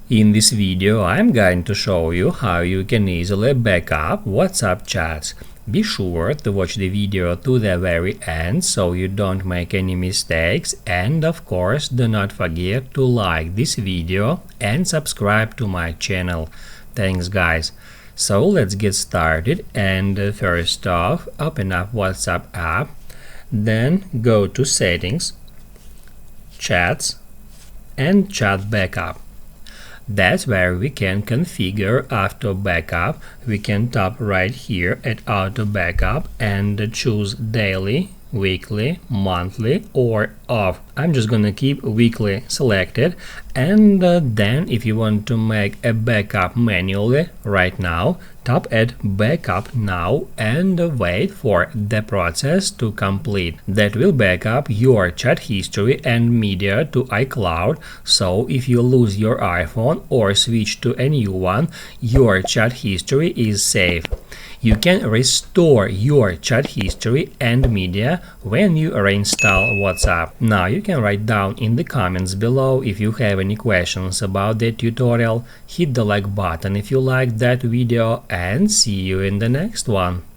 In this video, I'm going to show you how you can easily back up WhatsApp chats. Be sure to watch the video to the very end so you don't make any mistakes, and of course do not forget to like this video and subscribe to my channel. Thanks guys. So let's get started, and first off, open up WhatsApp app, then go to settings, chats and chat backup. That's where we can configure auto backup. We can tap right here at auto backup and choose daily, weekly, monthly or off. I'm just gonna keep weekly selected, and then if you want to make a backup manually right now, tap at backup now and wait for the process to complete. That will back up your chat history and media to iCloud, so if you lose your iPhone or switch to a new one, your chat history is safe. You can restore your chat history and media when you reinstall WhatsApp. Now you can write down in the comments below if you have any questions about the tutorial. Hit the like button if you liked that video, and see you in the next one.